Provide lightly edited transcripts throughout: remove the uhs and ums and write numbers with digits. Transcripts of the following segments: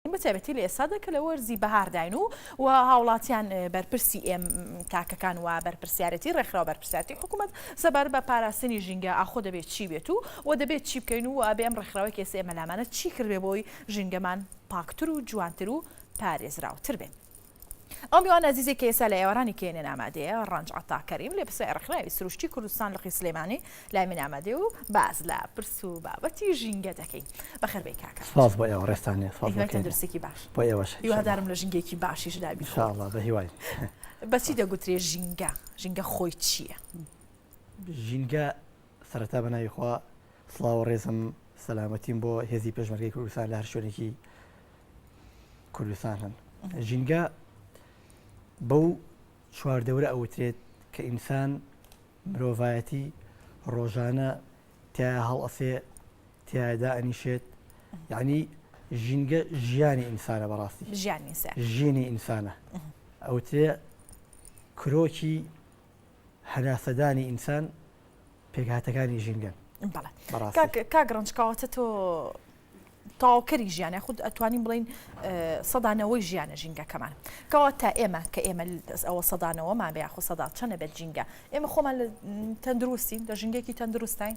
بەتایبەتی لە ئێستا دەکە لە وەرزی بەهارداین و هاوڵاتیان بەرپرسی ئێم کاکەکان و بەرپرسیارەتی ڕێکخراوە بەرپرسیارەتی حکوومەت سەبار بە پاراستنی ژینگە ئاخۆ دەبێت چی بێت و دەبێت چی بکەین و ئابێ ئەم ڕێکخراوەی کێسە ئێمە لامانە چی کردێ بۆی ژینگەمان پاکتر و جوانتر و پارێزراوتر بێت. ئەو میوان ئازیزی کە ئێستا لە ئێوارانی کێنێن ئامادەیە ڕەنج عەتاکەریم لێ پرسە ڕێکخراوی سروشتی کوردستان لەقی سلێمانی لای من ئامادەیە و باز لە پرس و بابەتی ژینگە دەکەین. بەخێربێی کاکە. سپاس بۆ ئێوە ڕێستانێ تەندروستێکی باش. بۆ ئێوەش. هیوادارم لە ژینگێکی باشیش دابی. ئینشاءڵڵا بە هیوای. بەچی دەگوترێ ژینگە؟ ژینگە خۆی چییە؟ ژینگە سەرەتا بەناوی خوا سڵاو و ڕێزم سەلامەتیم بۆ هێزی پێشمەرگەی کوردستان لە هەر شوێنێکی کوردستان هەن. ژینگە بەو چواردەورە ئەوترێت کە ئینسان مرۆڤایەتی ڕۆژانە تیا هەڵئەسێ تیادا ئەنیشێت، یعنی ژینگە ژیانی ئینسانە بەڕاستی ژینی ئینسانە ئەوترێ کرۆکی هەناسەدانی ئینسان پێکهاتەکانی ژینگەن. کاک ڕەنجکەواتە تۆ تاواوکەری ژیانە خود ئەتوانین بڵین سەدانەوەی ژیانە ژینگەکەمان کەواتە ئێمە کە ئێمە ئەوە سەدانەوەمان بە یاخۆ سەدا چەندە بێت ژینگە ئێمە خۆمان لە تەندروستین لە ژینگێکی تەندروستین.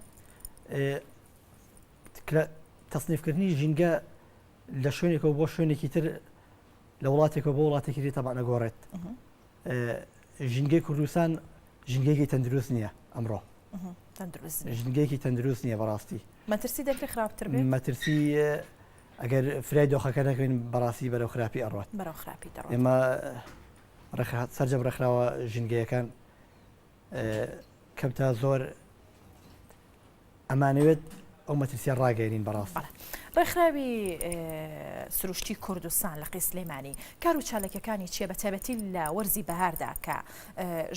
تەصنیفکردنی ژینگە لە شوێنێکەوە بۆ شوێنێکی تر لە وڵاتێکەوە بۆ وڵاتێکی تر تەمان نەگۆڕێت. ژینگەی کوردستان ژینگەیەکی تەندروست نییە ئەمڕۆ. ژینگەیەکی تەندروست نییە بەڕاستی. مەترسی دەکرێت خراپتر بێت؟ مەترسی ئەگەر فرای دۆخەکە نەکەین بەڕاستی بەرەو خراپی ئەڕات. ئێمە سەرجەم ڕێکخراوە ژینگەیەکان کەمتە زۆر ئەمانەوێت ئەو مەترسیە ڕاگەێنین بەڕاستی. ڕێکخراوی سروشتی کوردستان لەقی سلێمانی کار و چالەکەکانی چیە بەتایبەتی لە وەرزی بەهاردا کە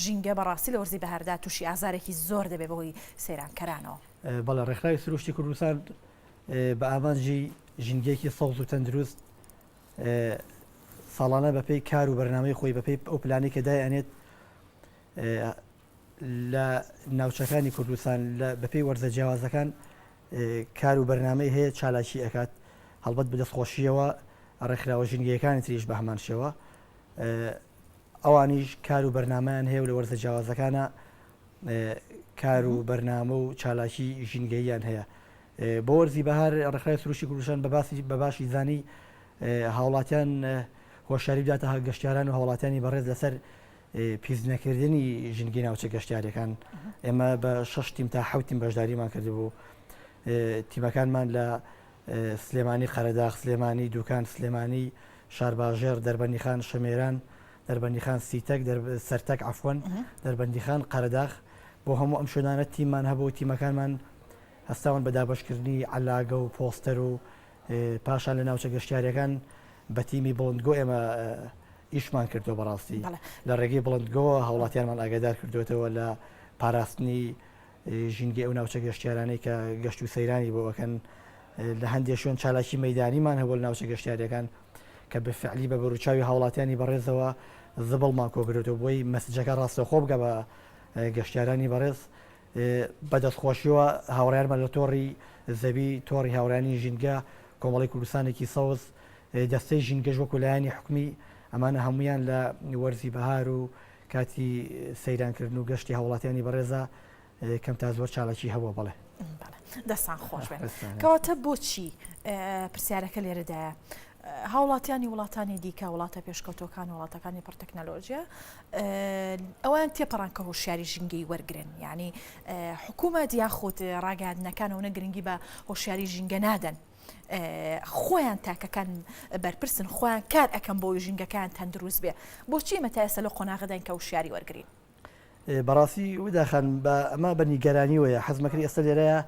ژینگە بەڕاستی لە وەرزی بەهاردا تووشی ئازارێکی زۆر دەبێت بەهۆی سەیرانکەرانەوە؟ بەڵێ ڕێکخراوی سروشتی کوردستان بە ئامانجی ژینگەیەکی سەوز و تەندروست ساڵانە بەپێی کار و بەرنامەی خۆی بەپێی ئەو پلانی کە دایانێت لە ناوچەکانی کوردستان بەپێی وەرزە جیاوازەکان کار و بەرنامەی هەیە چالاکی ئەکات هەڵبەت بەدەستخۆشیەوە ڕێکخراوە ژینگەیەکانی تریش بە هەمان شێوە ئەوانیش کار و بەرنامەیان هەیە و لە وەرزە جیاوازەکانە کار و بەرنامە و چالاکی ژینگەییان هەیە. بۆ وەرزی بەهار ڕێکخراوی سروشتی کوردستان بە باشی زانی هاوڵاتیان هۆشیاری بداتە گەشتیاران و هاوڵاتیانی بەڕێز لەسەر پیسنەکردنی ژینگەی ناوچە گەشتیارەکان. ئێمە بە 6 تیم تا 7 تیم بەشداریمان کردبوو. تیمەکانمان لە سلێمانی قەرەداغ، سلێمانی دووکان، سلێمانی شارباژێر، دەربەندیخان شەمێران، دەربەندیخان سیتەک، سەرتەک عەفوەن، دەربەندیخان قەرەداغ بۆ هەموو ئەم شوێنانە تیممان هەبوو. تیمەکانمان هەستاون بە دابەشکردنی عەلاگە و پۆستەر و پاشان لە ناوچە گەشتیاریەکان بە تیمی بڵندگۆ ئێمە ئیشمان کردووە بەڕاستی لە ڕێگەی بڵندگۆ هاوڵاتیانمان ئاگادار کردوێتەوە لە پاراستنی ژینگە ئەو ناوچە گەشتیارانەی کە گەشت و سەیرانی بۆەکەن لە هەندێک شوێن چالاکی مەیدانیمان هەبوو لە ناوچە گەشتیاریەکان کە بەفعلی بە بەروچاوی هاوڵاتیانی بەڕێزەوە زبڵمان کۆگرێتەوە بۆی مەسجەکە ڕاستەخۆ بگە بە گەشتیارانی بەڕێز بەدەستخۆشیەوە هاوڕیانمان لە تۆڕی زەوی تۆڕی هاوڕانی ژینگە کۆمەڵی کوردستانێکی سەوز دەستەی ژینگەش وەکو لایانی حکومی ئەمانە هەمویان لە وەرزی بەهار و کاتی سەیرانکردن و گەشتی هاوڵاتیانی بەڕێزە کەم تا زۆر چالاکی هەبووە. بڵێ دەستان خۆش بێن. کەواتە بۆچی پرسیارەکە لێرەدایە هاوڵاتیانی وڵاتانی دیکە وڵاتە پێشکەوتەکان وڵاتەکانی پڕتەکنەلۆژیا ئەوان تێپەڕان کە هۆشیاری ژینگەی وەرگرن، یعنی حکوومەت یاخود ڕاگەاندنەکانەوە نەگرنگی بە هۆشیاری ژینگە نادەن، خۆیان تاکەکان بەرپرسن خۆیان کار ئەەکەم بۆی ژینگەکان تەندروست بێ. بۆچی مەتا ئێستا لە قۆناغەدەین کە هۆشیاری وەرگرین؟ بەڕاستی وداخان ئەمە بە نیگەرانی وەیە حەزمەکەی ئێستا لێرەیە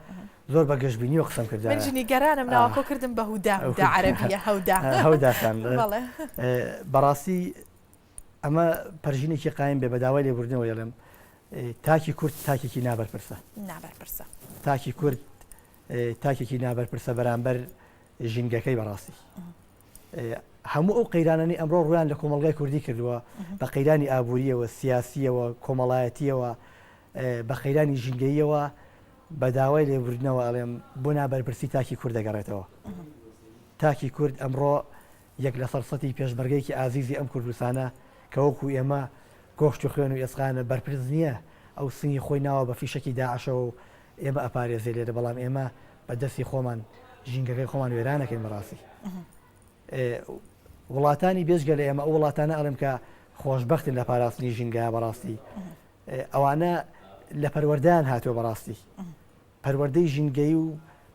زۆر بە گەشتبینی و قسەم کردە. من نیگەرانم ناوەکۆ کردم بە هەودا عەرەبیە هەوداخان. بەڕاستی ئەمە پەرژینێکی قایم بێ بە داوای لێبوردنەوە یەڵێم تاکی کورد تاکێکی نابەرپرسە. تاکی کورد تاکێکی نابەرپرسە بەرامبەر ژینگەکەی بەڕاستی. هەموو ئەو قەیرانانی ئەمڕۆ ڕویان لە کۆمەڵگای کوردی کردووە بە قەیرانی ئابووریەوە، سیاسیەوە، کۆمەڵایەتیەوە، بە قەیرانی ژینگەییەوە بە داوای لێبوردنەوە ئەڵێم بۆ نابەرپرسی تاکی کورد دەگەڕێتەوە. تاکی کورد ئەمڕۆ یەک لە سەرسەتی پێشبەرگەیەکی ئازیزی ئەم کوردستانە کە وەکو ئێمە گۆشت و خوێن و ئێسقانە بەرپرس نییە ئەو سنگی خۆی ناوە بە فیشکی داعشەوە و ئێمە ئەپارێزێ لێرە بەڵام ئێمە بە دەستی خۆمان ژینگەکەی خۆمان وێرانەکەین بەڕاستی وڵاتانی بێژگە لە ئێمە ئەو وڵاتانە ئەڵم کە خۆشببختن لە پاراستنی ژینگە بەڕاستی ئەوانە لە پەروەردەیان هاتووە بەڕاستی پەروەردەی ژینگەی و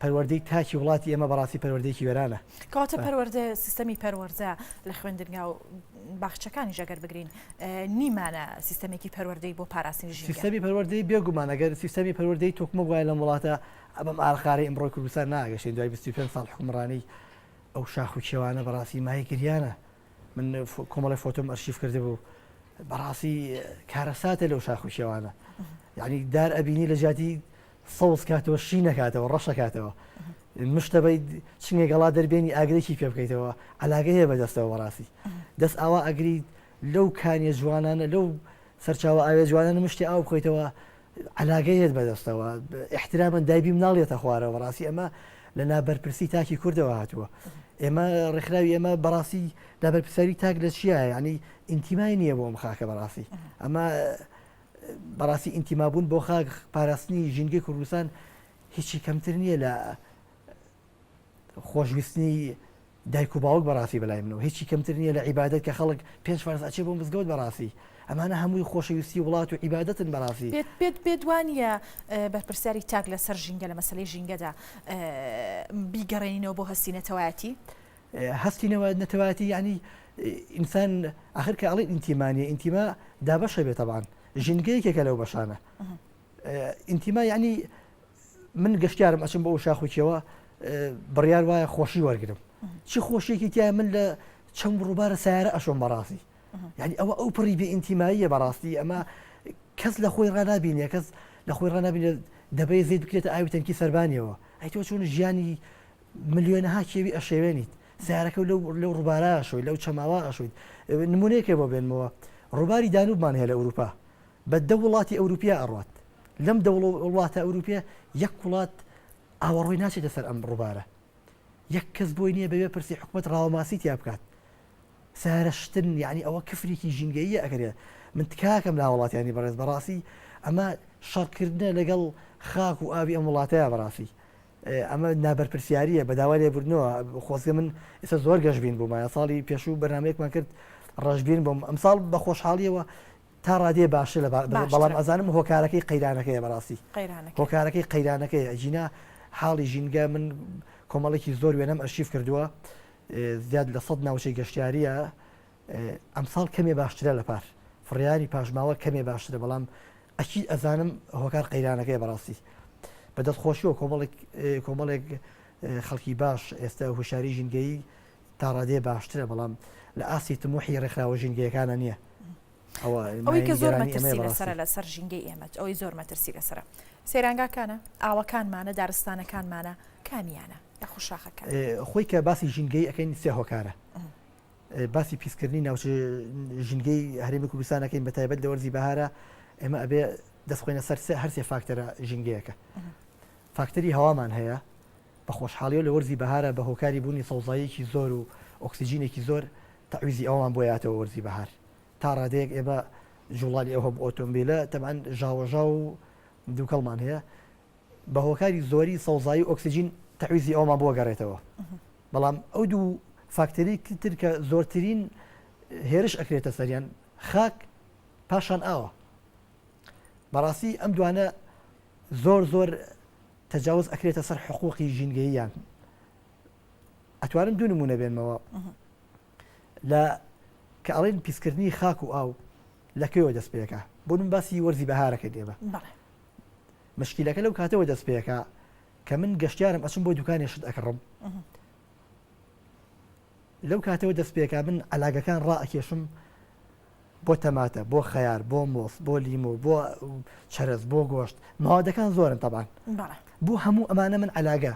پەروەردەی تاکی وڵاتی ئێمە بەڕاستی پەروەردەیەکی وێرانە کەواتە پەروەردە سیستەمی پەروەردە لە خوێندنگا و باخچەکانی ژەگەر بگرین نیمانە سیستەمێکی پەروەردەی بۆ پاراستنی ژینگە سیستەمی پەروەردەی بێگومان ئەگەر سیستەمی پەروەردەی تۆکمە وایە لەم وڵاتە ئەمەم ئاڵخارەی ئەمڕۆی کوردستان ناگەشتین دوای 25 ساڵ حکومڕانی ئەو شاخ و کێوانە بەڕاستی مای گریانە من کۆمەڵی فۆتۆم ئەرشیف کرده بوو بەڕاستی کارەساتە لەو شاخ و کێوانە یعنی دار ئەبینی لە جاتی سەوز کاتەوە شی نەکاتەوە ڕەشەکاتەوە مشتە بەی چنگێک گەڵا دەربێنی ئاگرێکی پێ بکەیتەوە علاگە هەیە بەدەستەوە بەڕاستی دەست ئاوا ئەگری لەو کانیە جوانانە لەو سەرچاوە ئاوێ جوانانە مشتی ئاو بخۆیتەوە علاگەیەت بەدەستەوە احترامن دایبی مناڵێتە خوارەوە بەڕاستی ئەمە لە نابەرپرسی تاکی کوردەوە هاتووە ئێمە ڕێکخراوی ئێمە بەڕاستی نابەرپرسیاری تاک لە چیە ینی ئینتیمای نییە بۆ ئەم خاکە بەڕاستی ئەمە بەڕاستی ئینتیمابوون بۆ خاک پاراستنی ژینگەی کوردستان هیچی کەمتر نییە لە خۆشویستنی دایک و باوک بەڕاستی بەلای منەوە هیچی کەمتر نییە لە عیبادەت کە خەڵک 5 فارس ئەچێ بۆ مزگەوت بەڕاستی ئەمانە هەمووی خۆشەویستی وڵات و عیبادەتن بەڕاستی بێدوانیە بەرپرسیاری تاک لەسەر ژینگە لە مەسلەی ژینگەدا بیگەڕێنینەوە بۆ هەستینەتەوایەتی هەستینەوە نەتەوایەتی ینی ئینسان ئاخر کە ئەڵێ ئینتیمانیە ئینتیما دابەشە بێت تەبان ژینگەیەکێکە لەو بەشانە ئینتیما ینی من گەشتیارم ئەچم بۆ شاخوکیەوە بڕیار وایە خۆشی وەرگرم چی خۆشیێکی تیا من لە چەند ڕووبارە سیارە ئەشۆم بەڕاستی یعنی ئەوە ئەو پڕی بێ ئینتیماییە بەڕاستی ئەمە کەس لە خۆی ڕنابینە کەس لە خۆی ڕنابینە دەبێت زیید بکرێتە ئاوی تەنکی سەربانیەوە ئەیتۆ چۆن ژیانی ملیۆنەها کێوی ئەشێوێنیت سیارەکە لەو ڕووبارە ئەشۆی لەو چەماوە ئەشۆیت نمونەیەکێ بۆ بێنمەوە ڕووباری دانوبمان هەیە لە ئەوروپا بە دە وڵاتی ئەوروپیا ئەڕات لەم دە وڵاتە ئەوروپیا یەک وڵات ئاوەڕۆی ناچێتە سەر ئەم ڕووبارە یەک کەس بۆی نییە بەبێ پرسی حکومەت ڕاوەماسی تیا بکات سارەشتن یعنی ئەوە کفرێکی ژینگەیە ئەگەرێ من تکاکەم لا وڵاتیانی بەڕێز بەڕاستی ئەمە شەڕکردنە لەگەڵ خاک و ئاوی ئەم وڵاتەیە بەڕاستی ئەمە نابەرپرسیاریە بەداوا لێبوردنەوە خۆزگە من ئێستا زۆر گەشتبین بوومایە ساڵی پێشوو بەرنامەیەکمان کرد ڕەشبین بووم ئەمساڵ بە خۆشحاڵیەوە تا ڕادێ باشە لە بەڵام ئەزانم هۆکارەکەی قەیرانەکەی بەڕاستی هۆکارەکەی قەیرانەکەی ئەجینا حاڵی ژینگە من کۆمەڵێکی زۆر وێنەم ئەرشیف کردووە زیاد لە 100 ناوچەی گەشتیاریە ئەمساڵ کەمێ باشترە لە پار فڕیاری پاشماوە کەمێ باشترە بەڵام ئەکی ئەزانم هۆکار قەیرانەکەی بەڕاستی بەدەست خۆشیەوە کۆمەڵێک خەڵکی باش ئێستا هوشاری ژینگەی تا ڕادێ باشترە بەڵام لە ئاسی تموحی ڕێکخراوە ژینگەیەکانە نییە ئەوەی کە زۆر مەترسی لەسرە لەسەر ژینگەی ئێمە ئەوەی زۆر مەترسی لەسرە سەیرانگاکانە ئاوەکانمانە دارستانەکانمانە کامیانە یاخوشاخەکان خۆی کە باسی ژینگەی ئەەکەین سێ هۆکارە باسی پیسکردنی ناوچە ژینگەی هەرێمی کوردستانەکەین بەتایبەت لە وەرزی بەهارە ئێمە ئەبێ دەستخۆینە سەر هەرسێ فاکتەرە ژینگەیەکە فاکتەری هەوامان هەیە بە خۆشحاڵیەوە لە وەرزی بەهارە بە هۆکاری بوونی سەوزاییەکی زۆر و ئۆکسسیژینێکی زۆر تەعویزی ئەومان بۆ یاتەوە وەرزی بەهار تا ڕادەیەک ئێمە جوڵالی ئەوە بە ئۆتۆمبیلە تەمان ژاوەژاو و دووکەڵمان هەیە بە هۆکاری زۆری سەوزایی ئۆکسسیژین تەعویزی ئەومان بۆ گەڕێتەوە بەڵام ئەو دوو فاکتەری تر کە زۆرترین هێرش ئەکرێتە سەریان خاک پاشان ئاوە بەڕاستی ئەم دوانە زۆر تەجاوز ئەکرێتە سەر حقوقی ژینگەییان ئەتوانم دوو نمونە بێنمەوە لە کە ئەڵێن پیسکردنی خاک و ئاو لەکەوە دەست پێەکە بۆ من باسی وەرزی بەهارەکە دێمە مشکیلەکە لەو کاتەوە دەست پێەکە کە من گەشتیارم ئەچم بۆ دوکانی شت ئەکڕم لەو کاتەوە دەست پێەکە من علاگەکان ڕائەکێشم بۆ تەماتە بۆ خەیار بۆ مۆس بۆ لیمۆ بۆ چەرز بۆ گۆشت ماوەدەکان زۆرن تەبان بۆ هەموو ئەمانە من علاگە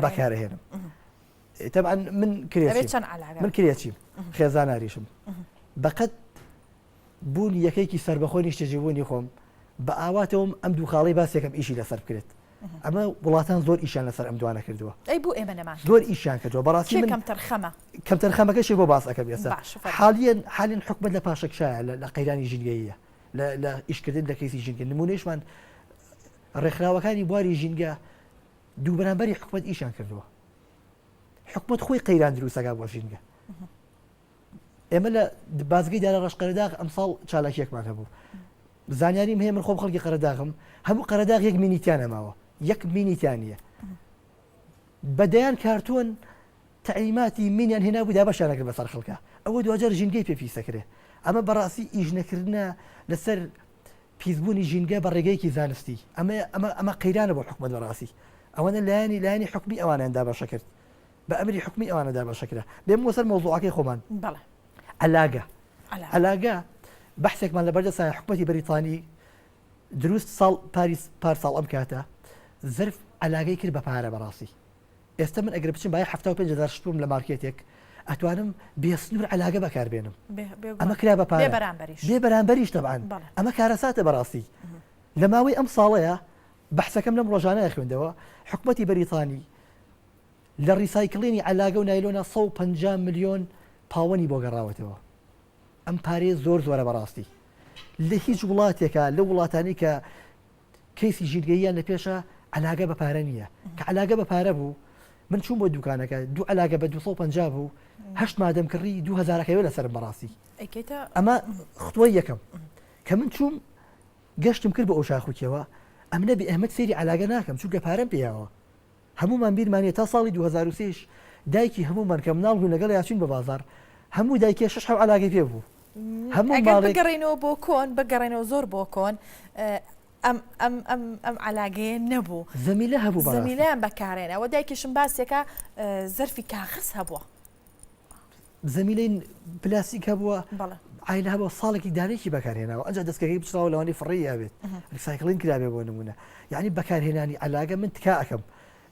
بەکارهێنم طبعا من کرێچیم خێزاناریشم بەقەت بوون یەکەیکی سربەخۆی نیشتەجیبوونی خۆم بە ئاواتەوەم ئەم دوو خاڵی باسێکم ئیشی لەسەر بکرێت ئەمە وڵاتان زۆر ئیشان لەسەر ئەم دوانە کردووە ئەی بۆ ئێمە نەمان زۆر ئیشان کردووە بەڕاستی من کەم تەرخەمە کەم تەرخەمەکەشی بۆ باس ئەەکەم ئێستا باش، فەرموو. حالیان حکومت لە پاشەکشایە لە قەیرانی ژینگەیە لە ئیشکردن لە کەیسی ژینگە نمونەیەشمان ڕێکخراوەکانی بواری ژینگە دوو بەرامبەری حکومت ئیشان کردووە حکومت خۆی قەیران دروستەکە بۆ ژینگە ئێمە لە بازگەی دارە ڕەشقەرەداغ ئەمساڵ چالاکیەکمان هەبوو زانیاریم هەیە من خۆم خەڵکی قەرەداغم هەموو قەرەداغ یەک مینیتیانە ماوە یەک مینیتیانە بەدەیان کارتۆن تعلیماتی مینیان هێنا بوو دا بەشارەکە بەسەر خەڵکە ئەوە دوجار ژینگەی پێپیسەکرێ ئەمە بەڕاستی ئیژنەکردنە لەسەر پیسبوونی ژینگە بە ڕێگەیەکی زانستی ئەمە قەیرانە بۆ حکومت بەڕاستی ئەوەنە لایانی حکومی ئەوانەدا بەشە کرد بە ئەمری حکومی ئەوانەدا بەشەکرا بێم وەسەر مۆزوعەکەی خۆمان عەلاگە بەحسێکمان لە بەردەسایە حکومەتی بەریتانی دروست ساڵ پارساڵ ئەم کاتە زرف عەلاگەی کرد بە پارە بەڕاستی ئێستا من ئەگەر بچم باە 75,000 شتوم لە مارکێتێک ئەتوانم بێسنوور عەلاگە بەکاربێنم ئەمە کرا بە پارە بێ بەرامبەریش تەبعاً ئەمە کارەساتە بەڕاستی لە ماوەی ئەم ساڵەیە بەحسەکەم لەم ڕۆژانەیە خوێندەوە حکومەتی بەریتانی لە ڕیسایکڵینی عەلاگە و نایلۆنە 150 ملیۆن پاوەنی بۆ گەڕاوەتەوە ئەم پارێ زۆرە بەڕاستی لە هیچ وڵاتێکە لە وڵاتانی کە کەیسی ژینگەییان لە پێشە عەلاگە بە پارە نییە کە عەلاگە بە پارە بوو من چوون بۆ دوکانەکە دوو عەلاگە بە 250 بوو 8 مادەم کڕی 2000 لەسەرم بەڕاستی ئەمە خطوەی یەکەم کە من چوم گەشتم کرد بە ئەو شاخوکیەوە ئەم نەبی ئەحمەد سێری عەلاگە ناکەم چونکە پارەم پێیاوە هەمومان بیرمانێت تا ساڵی 2023 دایکی هەمومان کە مناڵ بوون لەگەڵ یاچین بە بازار هەموو دایکێ 6 عەلاگەی پێ بوو هەموو بگەڕێنەوە بۆ کۆن بگەڕێنەوە زۆر بۆ کۆن ئەم عەلاگەیە نەبوو زەمیلە هەبوو زەمیلەیان بەکارێنەوە دایکیشم باسێکە زەرفی کاغز هەبووە زەمیلەی پلاستیک هەبووە عین هەبووە ساڵێکی دانێکی بەکارهێناوە ئەنجا دەستکەکەی بچراوە لەوانی فڕی یابێت ریسایکڵین کرابێ بۆ نمونە یعنی بەکارهێنانی عەلاگە من تکا ئەەکەم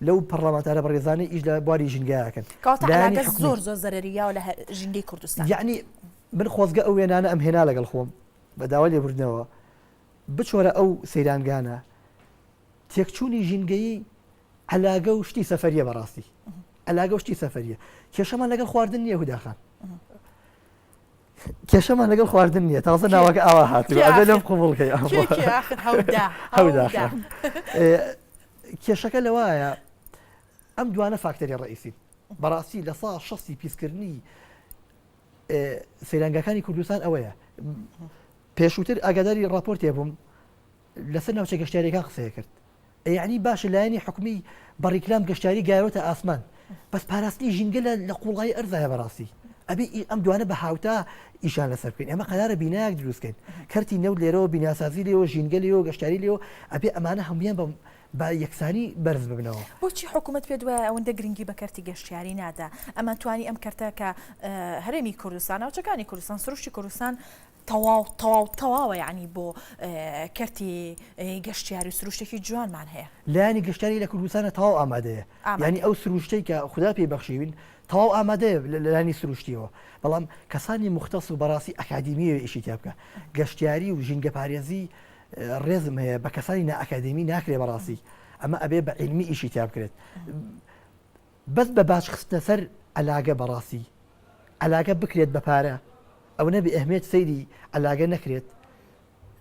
لەو پەرلەمانتارە بەڕێزانەی ئیش لە بواری ژینگایەکەن زۆر زەرریاوە لە ژینگەی کوردستان یعنی من خۆزگە ئەو وێنانە ئەم هێنا لەگەڵ خۆم بەداوا لێبوردنەوە بچۆرە ئەو سەیرانگانە تێکچوونی ژینگەیی عەلاگە و شتی سەفەریە بەڕاستی عەلاگە و شتی سەفەریە کێشەمان لەگەڵ خواردن نییە هوداخان کێشەمان لەگەڵ خواردن نییە تازە ناوەکە ئاوا هاتووە ئەبێ لەم قوبوڵکەی هەودا کێشەکە لەوایە ئەم دوانە فاکتەری ڕئیسی بەڕاستی لە ساڵ 6 پیسکردنی سەیرانگەکانی کوردستان ئەوەیە پێشووتر ئاگاداری راپۆرتێ بووم لەسەر ناوچە گەشتیاریەکان قسەیە کرد یعنی باشە لایەنی حکومی بەڕیکلام گەشتیاری گایۆتە ئاسمان بەس پاراستنی ژینگە لە قوڵای ئەرزایە بەڕاستی ئەبێ ئەم دوانە بە هاوتا ئیشان لەسەر بکەین ئەمە قەرارە بینایەک دروستکەین کەرتی نەوت لێرەوە بیناسازی لێەوە ژینگە لێەوە گەشتیاری لێەوە ئەبێ ئەمانە هەمویان بە یەکسانی بەرز ببنەوە بۆچی حکوومەت پێ دوایە ئەوەندە گرنگی بە کەرتی گەشتیاری نادا ئەمە توانی ئەم کەرتە کە هەرێمی کوردستان ناوچەکانی کوردستان سروشتی کوردستان تەواوە یعنی بۆ کەرتی گەشتیاری سروشتێکی جوانمان هەیە لایانی گەشتیاری لە کوردستانە تەواو ئامادەیە ینی ئەو سروشتەی کە خوددا پێی بەخشیوین تەواو ئامادەیە لەلانی سروشتیەوە بەڵام کەسانی مختص و بەڕاستی ئەکادیمیە ئیشی تیا بکە گەشتیاری و ژینگە پارێزی ڕێزم هەیە بە کەسانی نائەکادمی ناکرێ بەڕاستی ئەمە ئەبێ بە علمی ئیشی تیا بکرێت بەس بە باش خستنە سەر عەلاگە بەڕاستی عەلاگە بکرێت بە پارە ئەو نەبی ئەهمێت سەیری عەلاگە نەکرێت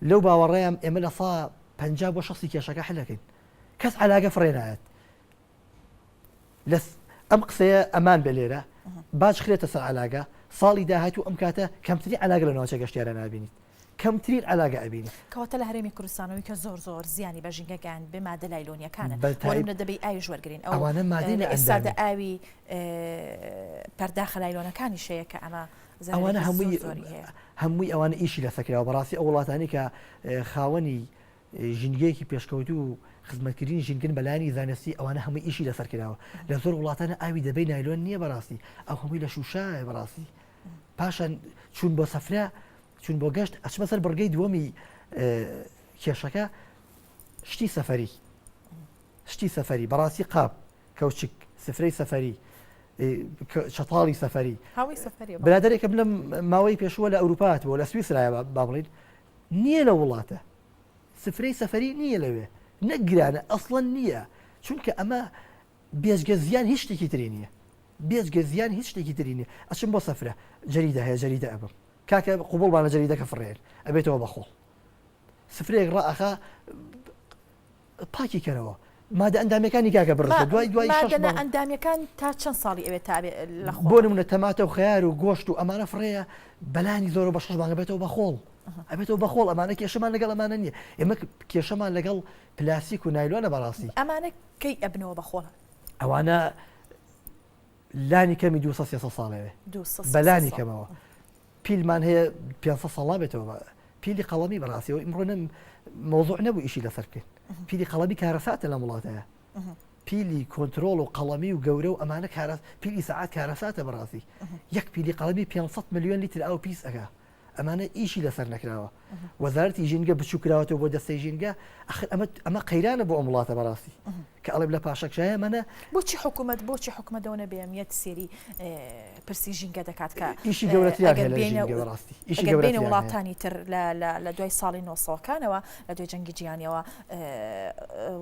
لەو باوەڕێیان ئێمە لە سا 50 بۆ 60 کێشەکە حلەکەین کەس عەلاگە فڕێنایەت ئەم قسەیە ئەمان بە لێرە باش خرێتە سەر عەلاگە ساڵی داهاتوو ئەم کاتە کەمتری عەلاگە لە ناوچە گەشتیارە نابینیت کەمترین عەلاگە ئەبینی کەواتە لە هەرێمی کوردستانەوەی کە زۆر زیانی بە ژینگەکان بێ مادە لایلۆنیەکانە وەرمە دەبێت ئاوی ژوەرگرین ئەوانە مادەی لە ئێستادا ئاوی پەرداخە لایلۆنەکانی شەیە کە ئەمە ئەوانە هەمووی ئەوانە ئیشی لە سەکراوە بەڕاستی ئەو وڵاتانی کە خاوەنی ژینگەیەکی پێشکەوت و خزمەتکردنی ژینگن بەلایانی زانستی ئەوانە هەمووی ئیشی لەسەر کراوە لە زۆر وڵاتانە ئاوی دەبەی نایلۆن نییە بەڕاستی ئەو هەمووی لە شوشایە بەڕاستی پاشان چوون بۆ سەفرە چون بۆ گەشت ئەچمە سەر بڕگەی دووەمی کێشەکە شتی سەفەری بەڕاستی قاب کەوچک سفرەی سەفەری شەتاڵی سەفەری برادێکم لەم ماوەی پێشووە لە ئەوروپا هاتبووە لە سویسرایە با بڵین نییە لە وڵاتە سفرەی سەفەری نییە لەوێ نەگرانە ئەسڵەن نییە چونکە ئەمە بێزگە زیان هیچ شتێکی تری نییە بێزگە زیان هیچ شتێکی تری نیە ئەچم بۆ سەفرە جەریدە هەیە جەریدە ئەبم کاکە قوبڵمانە جەریدەکە فڕێن ئەبێتەوە بەخۆڵ سفرێک ڕائخا پاکی کەرەوە مادە ئەندامەکانی کاکە بڕێت دوای ئەندامەکان تا چەند ساڵی ئەوێت تابێت لە بۆ نمونە تەماتە و خیار و گۆشت و ئەمانە فڕەیە بەلانی زۆر بە 6 مانگە بێتەوە بەخۆڵ ئەبێتەوە بەخۆڵ ئەمانە کێشەمان لەگەڵ ئەمانە نییە ئێمە کێشەمان لەگەڵ پلاسیک و نایلۆنە بەڕاستی ئەمانە کەی ئەبنەوە بەخۆڵ ئەوانە لانی کەمی 200 ساڵەوێ بەلانی کەمەوە پیلمان هەیە 500 ساڵا بێتەوە پیلی قەڵەمی بەڕاستیەوە ئیمڕۆ مۆزوع نەبوو ئیشی لەسەر بکەین پیلی قەڵەمی کارەساتە لە وڵاتەیە پیلی کۆنتترۆل و قەڵەمی و گەورە و ئەمانە پیلی سەعات کارەساتە بەڕاستی یەک پیلی قەڵەمی 500 میلیۆن لیتر ئاو پیس ئەکا ئەمانە ئیشی لەسەر نەکراوە وەزارەتی ژینگە بچووکراوەتەوە بۆ دەستەی ژینگە ئەمە قەیرانە بۆ ئەم وڵاتە بەڕاستی کە ئەڵێ لە پاشەکشایە منە بۆچی حکوومەتەوە نەبێمیەت سێری پرسی ژینگە دەکات کە ئیشی گەورەتیڕاستی بینە وڵاتانی تر لە دوای ساڵی 90ەکانەوە لە دوای جەنگی جیهانیەوە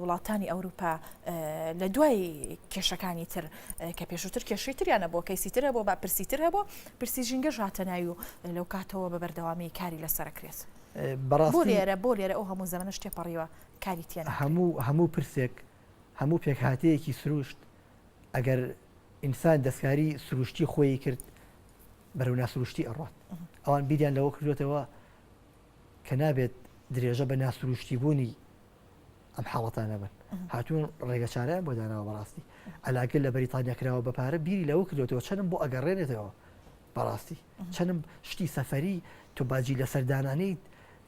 وڵاتانی ئەوروپا لە دوای کێشەکانی تر کە پێشووتر کێشەی تریانە بۆ کەیسی ترە بۆ با پرسیتر هەبوو پرسی ژینگە ژاتەنای و لەو کاتەوە بە بەردەوامی کاری لەسەرکرێت بۆ لێرە ئەو هەموو زەمانە شتێپەڕیوە کاری تێنە هەموو پرسێک هەموو پێکهاتەیەکی سروشت ئەگەر ئینسان دەستکاری سروشتی خۆی کرد بەرەو ناسروشتی ئەڕات ئەوان بیریان لەوە کردوێتەوە کە نابێت درێژە بە ناسروشتی بوونی ئەم حاڵەتانە بن هاتوون ڕێگە چارەیان بۆ داناوە بەڕاستی ئەلاگەل لە بەریتانیا کراوە بەپارە بیری لەوە کردوێتەوە چەندم بۆ ئەگەڕێنێتەوە بەڕاستی چەندم شتی سەفەری تۆ باجی لە سەردانانەی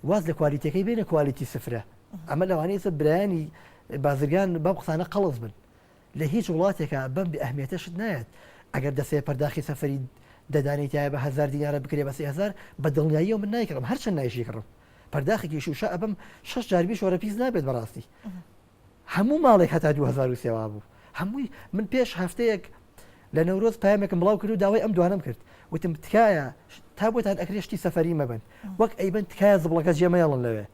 واز لە کوالیتەکەی بینە کوالیتی سفرە ئەمە لەوانەیە بەرایانی بازرگان بەم قسانە قەڵز بن لە هیچ وڵاتێکە بەم بە ئەهمیێتەشت نایەت ئەگەر دەسێ پەرداخی سەفەری دەدانێتایە بە 1000 دیارە بکرێ بە 3000 بە دڵنیاییەوە من نایکڕم هەرچەند نایشی کڕم پەرداخێکی شوشە ئەبم 6 جاربی شۆرە پیس نابێت بەڕاستی هەموو ماڵێک هەتا 2003 بوو هەمووی من پێش هەفتەیەک لە نەورۆز پامێکم بڵاو کرد و داوای ئەم دوانم کرد وتم تکایە تا بۆتان ئەکرێشتی سەفەری مەبن وەک ئەیبن تکایە زبڵەکە جێمەیەڵن لەوێ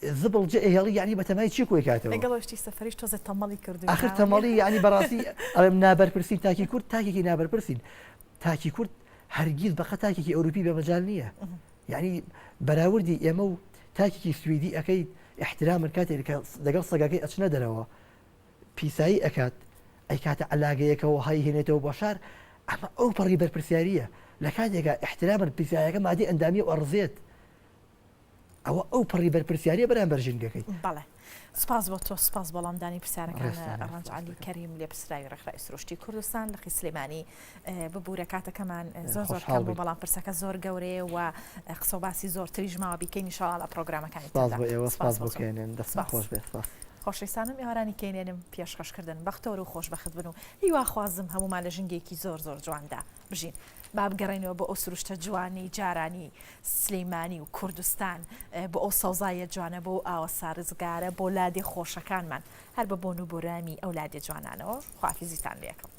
زبڵ جێ هێڵی یعنی بەتەمای چی کۆی کاتەوە لەگەڵشتی سەفەریش تۆزە تەمەڵی کرد آخر تەمەڵی یعنی بەڕاستی ئەڵێم نابەرپرسین تاکی کورد تاکێکی نابەرپرسین تاکی کورد هەرگیز بەقە تاکێکی ئەوروپی بەمەجال نییە یعنی بەراوردی ئێمە و تاکێکی سویدی ئەەکەی احترامن کاتێک لەگەڵ سەگەکەی ئەچنە دەرەوە پیسایی ئەکات ئەی کاتە علاگەیەکەوە هەی هێنێتەوە بۆ شار ئەمە ئەو پەڕی بەرپرسیاریە لە کاتێکە احترامن پیسایەکە مادی ئەندامی و ئەڕزێت ئەوە ئەو پەڕی بەرپرسیاریە بەرامبەر ژینگەکەی بەڵێ سپاس بۆ تۆ سپاس بەڵامدانی پرسیارەکانە ڕەنج عەلی کەریم لێ پرسراوی ڕێکخراوی سروشتی کوردستان لە خی سلێمانی ببوورە کاتەکەمان زۆر کەم بۆ بەڵام پرسەکە زۆر گەورەیە و قسە و باسی زۆرتریش ماوە بیکەین ئینشاڵڵا لە پرۆگرامەکانی خۆشەویستانم ئێوارانی کێنێنم پێشکەشکردن بەختەوە و خۆشبەخت بن و هیوا خوازم هەمومان لە ژنگێکی زۆر جواندا بژین با بگەڕێنەوە بۆ ئەو سروشتە جوانی جارانی سلەیمانی و کوردستان بۆ ئەو سەوزایە جوانە بۆ ئاوە سارزگارە بۆ لادێ خۆشەکانمان هەر بە بۆن و بۆرامی ئەو لادێ جوانانەوە خوافیزیتان لێکم.